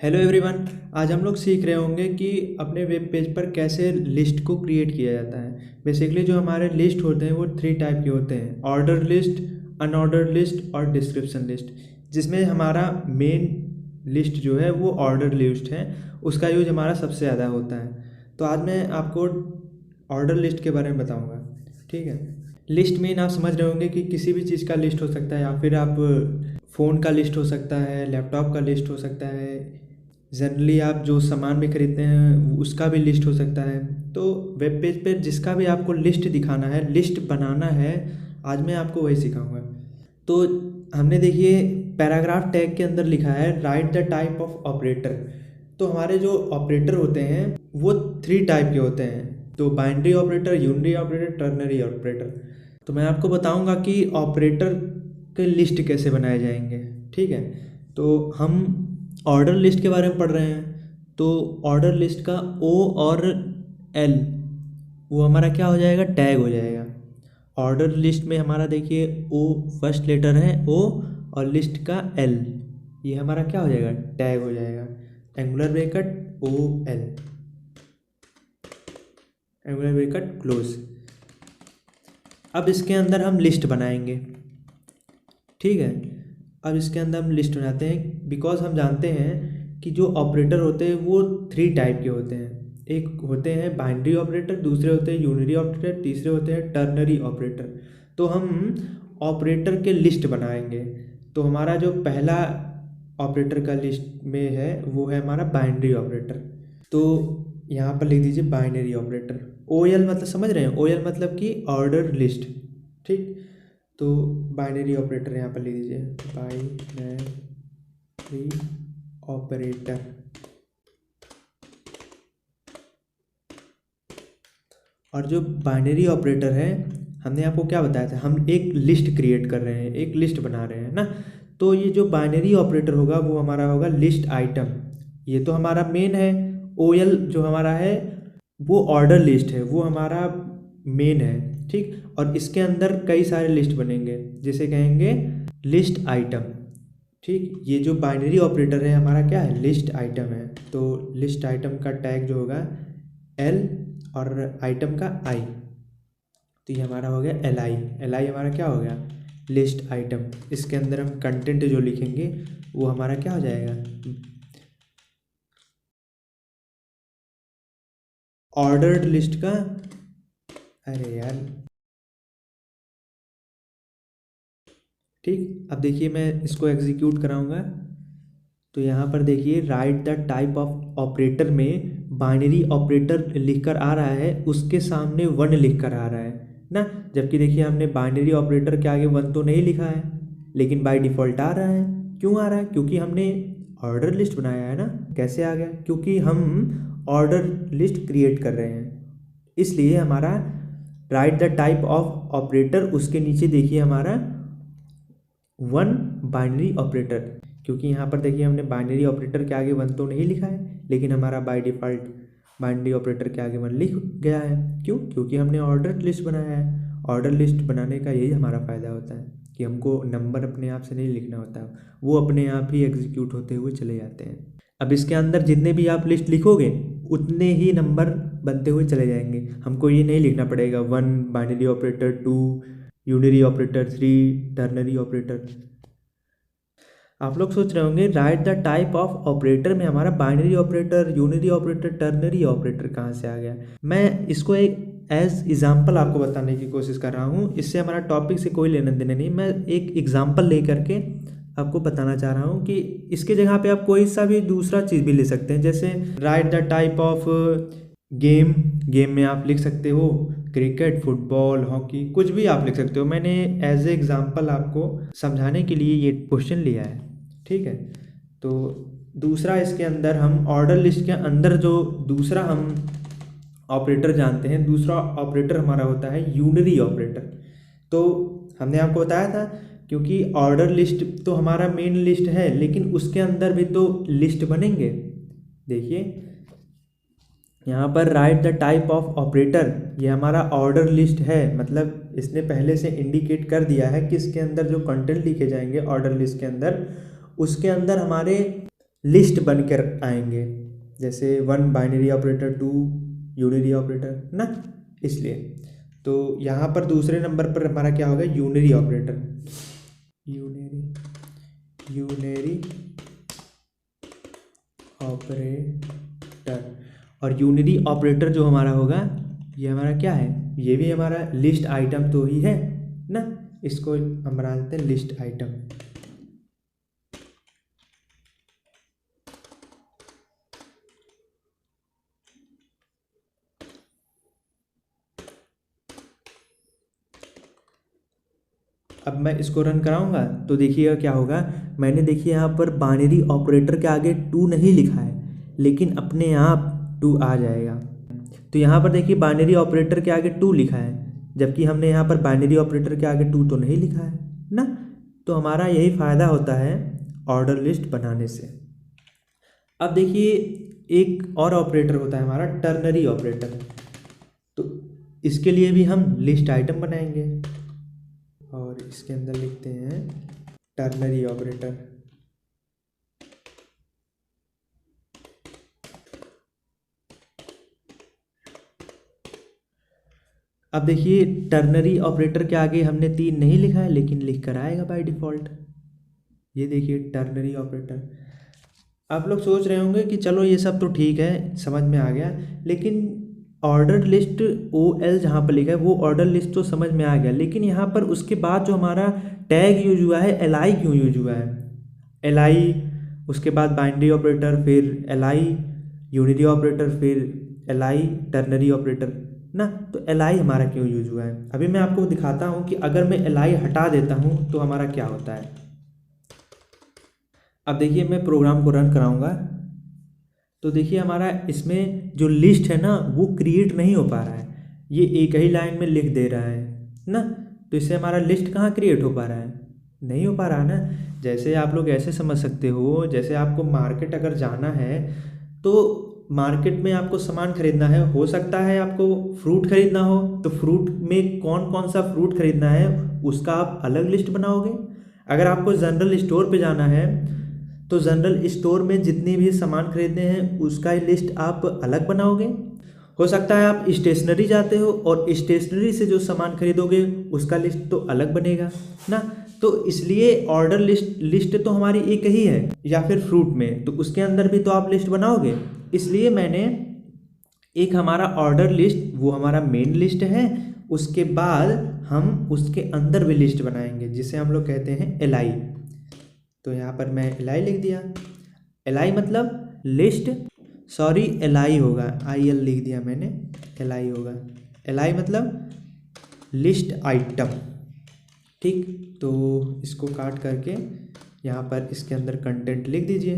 Hello everyone. आज हम लोग सीख रहे होंगे कि अपने वेब पेज पर कैसे लिस्ट को क्रिएट किया जाता है। बेसिकली जो हमारे लिस्ट होते हैं वो 3 टाइप के होते हैं: ऑर्डर लिस्ट, अनऑर्डर लिस्ट और डिस्क्रिप्शन लिस्ट। जिसमें हमारा मेन लिस्ट जो है वो ऑर्डर लिस्ट है, उसका यूज हमारा सबसे ज़्यादा होता है। तो आज मैं आपको ऑर्डर लिस्ट के बारे में बताऊँगा। ठीक है। लिस्ट में आप समझ रहे होंगे कि किसी भी चीज़ का लिस्ट हो सकता है, या फिर आप फ़ोन का लिस्ट हो सकता है, लैपटॉप का लिस्ट हो सकता है, जनरली आप जो सामान भी खरीदते हैं उसका भी लिस्ट हो सकता है। तो वेब पेज पे जिसका भी आपको लिस्ट दिखाना है, लिस्ट बनाना है, आज मैं आपको वही सिखाऊंगा। तो हमने देखिए पैराग्राफ टैग के अंदर लिखा है right the type of operator. तो हमारे जो ऑपरेटर होते हैं वो 3 टाइप के होते हैं। तो binary operator, unary operator, ternary operator. तो मैं आपको बताऊंगा कि ऑपरेटर के लिस्ट कैसे बनाए जाएंगे। ठीक है। तो हम ऑर्डर लिस्ट के बारे में पढ़ रहे हैं। तो ऑर्डर लिस्ट का ओ और एल वो हमारा क्या हो जाएगा, टैग हो जाएगा। ऑर्डर लिस्ट में हमारा देखिए ओ फर्स्ट लेटर है ओ, और लिस्ट का एल ये हमारा क्या हो जाएगा, टैग हो जाएगा। Angular bracket O L, angular bracket close. अब इसके अंदर हम लिस्ट बनाएंगे। ठीक है। अब इसके अंदर हम लिस्ट बनाते हैं, बिकॉज हम जानते हैं कि जो ऑपरेटर होते हैं वो 3 टाइप के होते हैं। एक होते हैं बाइनरी ऑपरेटर, दूसरे होते हैं यूनरी ऑपरेटर, तीसरे होते हैं टर्नरी ऑपरेटर। तो हम ऑपरेटर के लिस्ट बनाएंगे। तो हमारा जो पहला ऑपरेटर का लिस्ट में है वो है हमारा बाइनरी ऑपरेटर। तो यहाँ पर लिख दीजिए बाइनरी ऑपरेटर। ओ एल मतलब समझ रहे हैं, ओ एल मतलब कि ऑर्डर लिस्ट। ठीक। तो बाइनरी ऑपरेटर यहाँ पर लिख दीजिए बाइनरी ऑपरेटर। और जो बाइनरी ऑपरेटर है, हमने आपको क्या बताया था, हम एक लिस्ट क्रिएट कर रहे हैं, एक लिस्ट बना रहे हैं ना। तो ये जो बाइनरी ऑपरेटर होगा वो हमारा होगा लिस्ट आइटम। ये तो हमारा मेन है। ओ एल जो हमारा है वो ऑर्डर लिस्ट है, वो हमारा मेन है। ठीक। और इसके अंदर कई सारे लिस्ट बनेंगे, जिसे कहेंगे लिस्ट आइटम। ठीक। ये जो बाइनरी ऑपरेटर है हमारा क्या है, लिस्ट आइटम है। तो लिस्ट आइटम का टैग जो होगा एल और आइटम का आई। तो ये हमारा हो गया एल आई। एल आई हमारा क्या हो गया, लिस्ट आइटम। इसके अंदर हम कंटेंट जो लिखेंगे वो हमारा क्या हो जाएगा, ऑर्डर्ड लिस्ट का। अरे यार, ठीक। अब देखिए मैं इसको एग्जीक्यूट कराऊंगा। तो यहाँ पर देखिए right the type of operator में बाइनरी ऑपरेटर लिखकर आ रहा है, उसके सामने 1 लिखकर आ रहा है ना। जबकि देखिए हमने बाइनरी ऑपरेटर के आगे 1 तो नहीं लिखा है, लेकिन बाय डिफ़ॉल्ट आ रहा है। क्यों आ रहा है, क्योंकि हमने ऑर्डर लिस्ट बनाया है ना। कैसे आ गया, क्योंकि हम ऑर्डर लिस्ट क्रिएट कर रहे हैं, इसलिए हमारा right the type of operator, उसके नीचे देखिए हमारा 1 बाइनरी ऑपरेटर। क्योंकि यहाँ पर देखिए हमने बाइनरी ऑपरेटर के आगे 1 तो नहीं लिखा है, लेकिन हमारा बाय डिफ़ॉल्ट बाइनरी ऑपरेटर के आगे 1 लिख गया है। क्यों, क्योंकि हमने ऑर्डर लिस्ट बनाया है। ऑर्डर लिस्ट बनाने का यही हमारा फ़ायदा होता है कि हमको नंबर अपने आप से नहीं लिखना होता, वो अपने आप ही एग्जीक्यूट होते हुए चले जाते हैं। अब इसके अंदर जितने भी आप लिस्ट लिखोगे उतने ही नंबर बनते हुए चले जाएंगे। हमको ये नहीं लिखना पड़ेगा 1 binary operator, 2 unary operator, 3 ternary operator. आप लोग सोच रहे होंगे right the type of operator में हमारा binary operator, unary operator, ternary operator कहाँ से आ गया। मैं इसको एक एज एग्जाम्पल आपको बताने की कोशिश कर रहा हूँ। इससे हमारा टॉपिक से कोई लेना देना नहीं, मैं एक एग्जाम्पल ले करके आपको बताना चाह रहा हूँ कि इसके जगह पे आप कोई सा भी दूसरा चीज़ भी ले सकते हैं। जैसे right the type of game, game में आप लिख सकते हो क्रिकेट, फुटबॉल, हॉकी, कुछ भी आप लिख सकते हो। मैंने एज ए एग्जाम्पल आपको समझाने के लिए ये क्वेश्चन लिया है। ठीक है। तो दूसरा इसके अंदर हम ऑर्डर लिस्ट के अंदर जो दूसरा हम ऑपरेटर जानते हैं, दूसरा ऑपरेटर हमारा होता है यूनरी ऑपरेटर। तो हमने आपको बताया था, क्योंकि ऑर्डर लिस्ट तो हमारा मेन लिस्ट है, लेकिन उसके अंदर भी तो लिस्ट बनेंगे। देखिए यहाँ पर right the type of operator, ये हमारा ऑर्डर लिस्ट है, मतलब इसने पहले से इंडिकेट कर दिया है कि इसके अंदर जो कंटेंट लिखे जाएंगे ऑर्डर लिस्ट के अंदर, उसके अंदर हमारे लिस्ट बनकर आएंगे, जैसे 1 बाइनरी ऑपरेटर, 2 यूनरी ऑपरेटर ना, इसलिए। तो यहाँ पर दूसरे नंबर पर हमारा क्या होगा, यूनरी ऑपरेटर, यूनरी ऑपरेटर। और यूनरी ऑपरेटर जो हमारा होगा, ये हमारा क्या है, ये भी हमारा लिस्ट आइटम तो ही है ना, इसको हम बनाते हैं लिस्ट आइटम। अब मैं इसको रन कराऊंगा तो देखिएगा क्या होगा। मैंने देखिए यहाँ पर बाइनरी ऑपरेटर के आगे 2 नहीं लिखा है, लेकिन अपने आप 2 आ जाएगा। तो यहाँ पर देखिए बाइनरी ऑपरेटर के आगे 2 लिखा है, जबकि हमने यहाँ पर बाइनरी ऑपरेटर के आगे 2 तो नहीं लिखा है ना। तो हमारा यही फ़ायदा होता है ऑर्डर लिस्ट बनाने से। अब देखिए एक और ऑपरेटर होता है हमारा टर्नरी ऑपरेटर। तो इसके लिए भी हम लिस्ट आइटम बनाएंगे और इसके अंदर लिखते हैं टर्नरी ऑपरेटर। अब देखिए टर्नरी ऑपरेटर के आगे हमने 3 नहीं लिखा है, लेकिन लिख कर आएगा बाय डिफ़ॉल्ट। ये देखिए टर्नरी ऑपरेटर। आप लोग सोच रहे होंगे कि चलो ये सब तो ठीक है, समझ में आ गया, लेकिन ऑर्डर लिस्ट OL जहाँ पर लिखा है वो ऑर्डर लिस्ट तो समझ में आ गया, लेकिन यहाँ पर उसके बाद जो हमारा टैग यूज हुआ है LI क्यों यूज हुआ है। LI, उसके बाद बाइनरी ऑपरेटर, फिर LI यूनिरी ऑपरेटर, फिर LI टर्नरी ऑपरेटर ना। तो LI हमारा क्यों यूज हुआ है, अभी मैं आपको दिखाता हूँ कि अगर मैं LI हटा देता हूँ तो हमारा क्या होता है। अब देखिए मैं प्रोग्राम को रन कराऊंगा तो देखिए हमारा इसमें जो लिस्ट है ना वो क्रिएट नहीं हो पा रहा है, ये एक ही लाइन में लिख दे रहा है ना। तो इससे हमारा लिस्ट कहाँ क्रिएट हो पा रहा है, नहीं हो पा रहा है ना। जैसे आप लोग ऐसे समझ सकते हो, जैसे आपको मार्केट अगर जाना है तो मार्केट में आपको सामान खरीदना है, हो सकता है आपको फ्रूट खरीदना हो, तो फ्रूट में कौन कौन सा फ्रूट खरीदना है उसका आप अलग लिस्ट बनाओगे। अगर आपको जनरल स्टोर पे जाना है तो जनरल स्टोर में जितने भी सामान खरीदने हैं उसका लिस्ट आप अलग बनाओगे। हो सकता है आप स्टेशनरी जाते हो और स्टेशनरी से जो सामान खरीदोगे उसका लिस्ट तो अलग बनेगा ना। तो इसलिए ऑर्डर लिस्ट तो हमारी एक ही है, या फिर फ्रूट में तो उसके अंदर भी तो आप लिस्ट बनाओगे। इसलिए मैंने एक हमारा ऑर्डर लिस्ट, वो हमारा मेन लिस्ट है, उसके बाद हम उसके अंदर भी लिस्ट बनाएंगे जिसे हम लोग कहते हैं LI। तो यहाँ पर मैं LI लिख दिया। LI मतलब लिस्ट, सॉरी LI होगा, IL लिख दिया मैंने, LI होगा। LI मतलब लिस्ट आइटम, ठीक। तो इसको काट करके यहाँ पर इसके अंदर कंटेंट लिख दीजिए।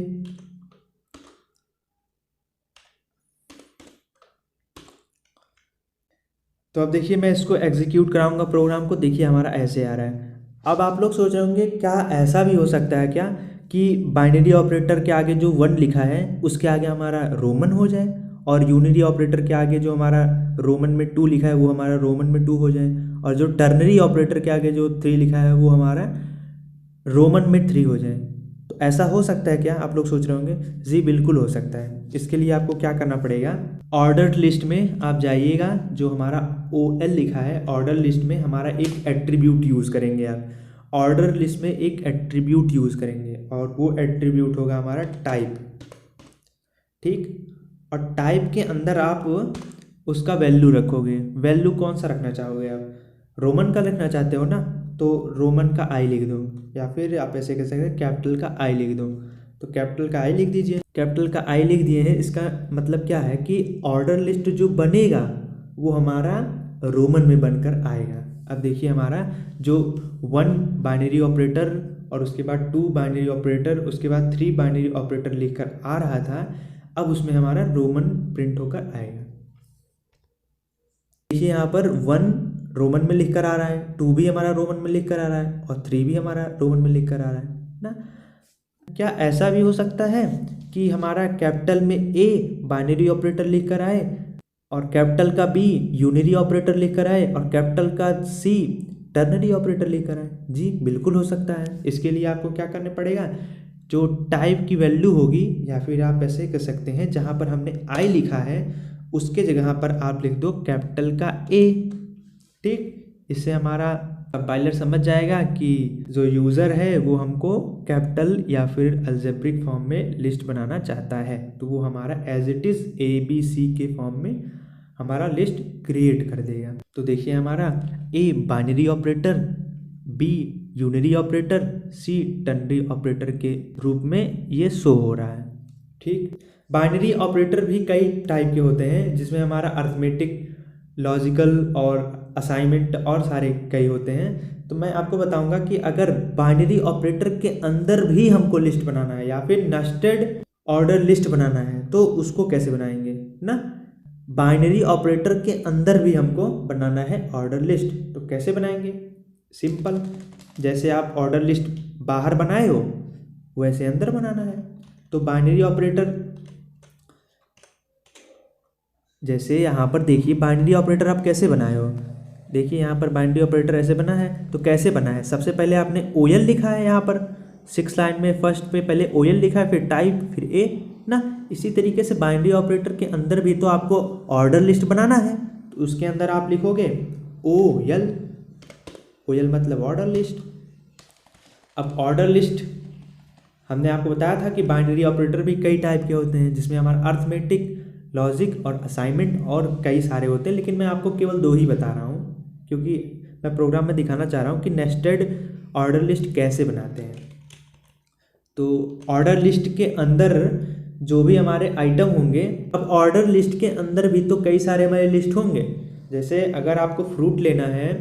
तो अब देखिए मैं इसको एग्जीक्यूट कराऊंगा प्रोग्राम को, देखिए हमारा ऐसे आ रहा है। अब आप लोग सोच रहे होंगे क्या ऐसा भी हो सकता है क्या कि बाइनरी ऑपरेटर के आगे जो 1 लिखा है उसके आगे हमारा रोमन हो जाए, और यूनिरी ऑपरेटर के आगे जो हमारा रोमन में 2 लिखा है वो हमारा रोमन में 2 हो जाए, और जो टर्नरी ऑपरेटर के आगे जो 3 लिखा है वो हमारा रोमन में 3 हो जाए। तो ऐसा हो सकता है क्या, आप लोग सोच रहे होंगे। जी बिल्कुल हो सकता है। इसके लिए आपको क्या करना पड़ेगा, ऑर्डर लिस्ट में आप जाइएगा, जो हमारा OL लिखा है ऑर्डर लिस्ट में हमारा एक एट्रीब्यूट यूज़ करेंगे। आप ऑर्डर लिस्ट में एक एट्रीब्यूट यूज़ करेंगे और वो एट्रीब्यूट होगा हमारा टाइप, ठीक। और टाइप के अंदर आप उसका वैल्यू रखोगे। वैल्यू कौन सा रखना चाहोगे आप, रोमन का रखना चाहते हो ना, तो रोमन का I लिख दो, या फिर आप ऐसे कह सकते हैं कैपिटल का I लिख दो। तो कैपिटल का I लिख दीजिए। कैपिटल का I लिख दिए हैं, इसका मतलब क्या है कि ऑर्डर लिस्ट जो बनेगा वो हमारा रोमन में बनकर आएगा। अब देखिए हमारा जो 1 बाइनरी ऑपरेटर और उसके बाद 2 बाइनरी ऑपरेटर, उसके बाद 3 बाइनरी ऑपरेटर लिखकर आ रहा था, अब उसमें हमारा रोमन प्रिंट होकर आएगा। देखिए यहाँ पर 1 रोमन में लिख कर आ रहा है, 2 भी हमारा रोमन में लिख कर आ रहा है, और 3 भी हमारा रोमन में लिख कर आ रहा है ना। क्या ऐसा भी हो सकता है कि हमारा कैपिटल में A बाइनरी ऑपरेटर लिख कर आए, और कैपिटल का B यूनिरी ऑपरेटर लिख कर आए, और कैपिटल का C टर्नरी ऑपरेटर लिख कर आए। जी बिल्कुल हो सकता है। इसके लिए आपको क्या करना पड़ेगा, जो टाइप की वैल्यू होगी, या फिर आप ऐसे कर सकते हैं जहाँ पर हमने आई लिखा है उसके जगह पर आप लिख दो कैपिटल का ए। ठीक, इससे हमारा कंपाइलर समझ जाएगा कि जो यूज़र है वो हमको कैपिटल या फिर अलजेब्रिक फॉर्म में लिस्ट बनाना चाहता है, तो वो हमारा एज इट इज़ ABC के फॉर्म में हमारा लिस्ट क्रिएट कर देगा। तो देखिए हमारा A binary operator, B unary operator, C ternary operator के रूप में ये शो हो रहा है। ठीक, बाइनरी ऑपरेटर भी कई टाइप के होते हैं, जिसमें हमारा अर्थमेटिक, लॉजिकल और असाइनमेंट और सारे कई होते हैं। तो मैं आपको बताऊंगा कि अगर बाइनरी ऑपरेटर के अंदर भी हमको लिस्ट बनाना है या फिर नेस्टेड ऑर्डर लिस्ट बनाना है तो उसको कैसे बनाएंगे ना। बाइनरी ऑपरेटर के अंदर भी हमको बनाना है ऑर्डर लिस्ट, तो कैसे बनाएंगे? सिंपल, जैसे आप ऑर्डर लिस्ट बाहर बनाए हो वैसे अंदर बनाना है। तो बाइनरी ऑपरेटर, जैसे यहाँ पर देखिए बाइनरी ऑपरेटर आप कैसे बनाए हो, देखिए यहाँ पर बाइनरी ऑपरेटर ऐसे बना है। तो कैसे बना है? सबसे पहले आपने OL लिखा है यहाँ पर 6 लाइन में, फर्स्ट पे पहले OL लिखा है, फिर टाइप, फिर ए ना। इसी तरीके से बाइनरी ऑपरेटर के अंदर भी तो आपको ऑर्डर लिस्ट बनाना है, तो उसके अंदर आप लिखोगे OL, OL मतलब ऑर्डर लिस्ट। अब ऑर्डर लिस्ट हमने आपको बताया था कि बाइनरी ऑपरेटर भी कई टाइप के होते हैं, जिसमें हमारा अर्थमेटिक, लॉजिक और असाइनमेंट और कई सारे होते हैं, लेकिन मैं आपको केवल 2 ही बता रहा हूँ क्योंकि मैं प्रोग्राम में दिखाना चाह रहा हूँ कि नेस्टेड ऑर्डर लिस्ट कैसे बनाते हैं। तो ऑर्डर लिस्ट के अंदर जो भी हमारे आइटम होंगे, अब ऑर्डर लिस्ट के अंदर भी तो कई सारे हमारे लिस्ट होंगे। जैसे अगर आपको फ्रूट लेना है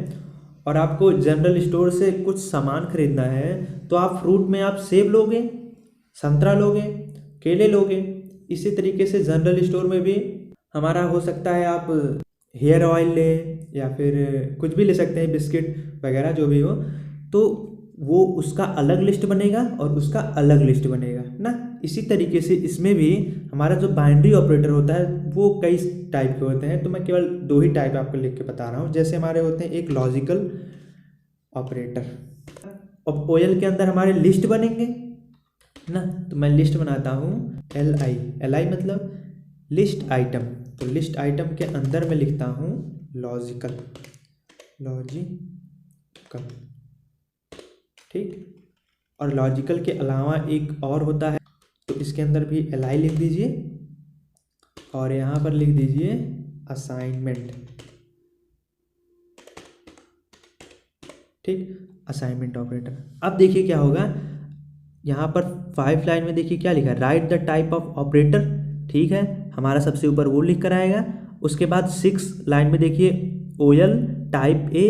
और आपको जनरल स्टोर से कुछ सामान खरीदना है, तो आप फ्रूट में आप सेब लोगे, संतरा लोगे, केले लोगे। इसी तरीके से जनरल स्टोर में भी हमारा हो सकता है आप हेयर ऑयल ले या फिर कुछ भी ले सकते हैं, बिस्किट वगैरह जो भी हो, तो वो उसका अलग लिस्ट बनेगा और उसका अलग लिस्ट बनेगा ना। इसी तरीके से इसमें भी हमारा जो बाइनरी ऑपरेटर होता है वो कई टाइप के होते हैं, तो मैं केवल 2 ही टाइप आपको लिख के बता रहा हूँ। जैसे हमारे होते हैं एक लॉजिकल ऑपरेटर, अब OL के अंदर हमारे लिस्ट बनेंगे ना, तो मैं लिस्ट बनाता हूँ LI मतलब लिस्ट आइटम। तो लिस्ट आइटम के अंदर मैं लिखता हूँ लॉजिकल, ठीक। और लॉजिकल के अलावा एक और होता है, तो इसके अंदर भी LI लिख दीजिए और यहाँ पर लिख दीजिए असाइनमेंट, ठीक, असाइनमेंट ऑपरेटर। अब देखिए क्या होगा, यहाँ पर 5 लाइन में देखिए क्या लिखा है, right the type of operator, ठीक है, हमारा सबसे ऊपर वो लिख कर आएगा। उसके बाद 6 लाइन में देखिए OL टाइप A,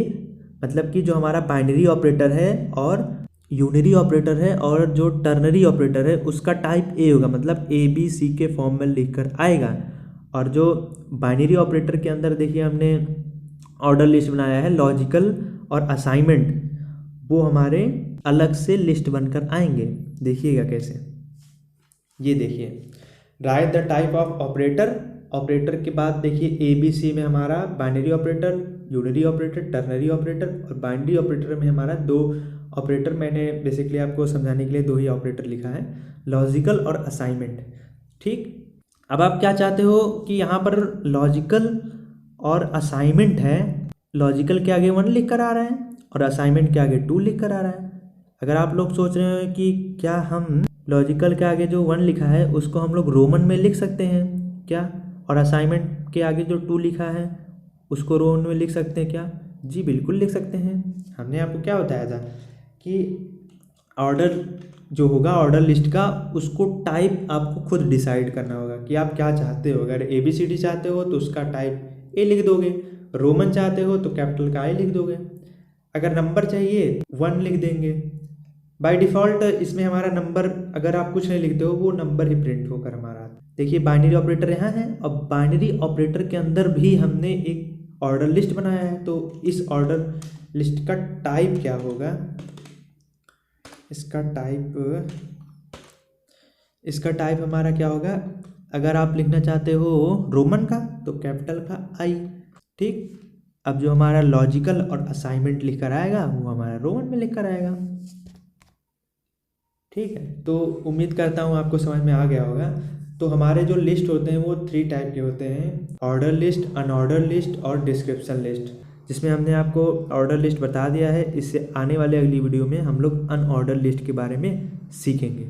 मतलब कि जो हमारा बाइनरी ऑपरेटर है और यूनरी ऑपरेटर है और जो टर्नरी ऑपरेटर है उसका टाइप A होगा, मतलब ABC के फॉर्म में लिख कर आएगा। और जो बाइनरी ऑपरेटर के अंदर देखिए हमने ऑर्डर लिस्ट बनाया है लॉजिकल और असाइनमेंट, वो हमारे अलग से लिस्ट बनकर आएंगे। देखिएगा कैसे, ये देखिए right the type of operator, operator के बाद देखिए ABC में हमारा binary operator, unary operator, ternary operator, और बाइनरी ऑपरेटर में हमारा 2 ऑपरेटर, मैंने बेसिकली आपको समझाने के लिए 2 ही ऑपरेटर लिखा है, लॉजिकल और असाइनमेंट, ठीक। अब आप क्या चाहते हो कि यहाँ पर लॉजिकल और असाइनमेंट है, लॉजिकल के आगे 1 लिख कर आ रहा है और असाइनमेंट के आगे 2 लिख कर आ रहा है। अगर आप लोग सोच रहे हो कि क्या हम लॉजिकल के आगे जो 1 लिखा है उसको हम लोग रोमन में लिख सकते हैं क्या, और असाइनमेंट के आगे जो 2 लिखा है उसको रोमन में लिख सकते हैं क्या? जी बिल्कुल लिख सकते हैं। हमने आपको क्या बताया था कि ऑर्डर जो होगा ऑर्डर लिस्ट का, उसको टाइप आपको खुद डिसाइड करना होगा कि आप क्या चाहते हो। अगर ABCD चाहते हो तो उसका टाइप A लिख दोगे, रोमन चाहते हो तो कैपिटल का I लिख दोगे, अगर नंबर चाहिए 1 लिख देंगे। बाय डिफ़ॉल्ट इसमें हमारा नंबर, अगर आप कुछ नहीं लिखते हो वो नंबर ही प्रिंट होकर हमारा आता है। देखिए बाइनरी ऑपरेटर यहाँ है, अब बाइनरी ऑपरेटर के अंदर भी हमने एक ऑर्डर लिस्ट बनाया है, तो इस ऑर्डर लिस्ट का टाइप क्या होगा, इसका टाइप हमारा क्या होगा, अगर आप लिखना चाहते हो रोमन का तो कैपिटल का I, ठीक। अब जो हमारा लॉजिकल और असाइनमेंट लिख कर आएगा वो हमारा रोमन में लिख कर आएगा, ठीक है, तो उम्मीद करता हूँ आपको समझ में आ गया होगा। तो हमारे जो लिस्ट होते हैं वो 3 टाइप के होते हैं, ऑर्डर लिस्ट, अनऑर्डर लिस्ट और डिस्क्रिप्शन लिस्ट, जिसमें हमने आपको ऑर्डर लिस्ट बता दिया है। इससे आने वाले अगली वीडियो में हम लोग अनऑर्डर लिस्ट के बारे में सीखेंगे।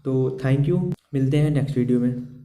तो थैंक यू, मिलते हैं नेक्स्ट वीडियो में।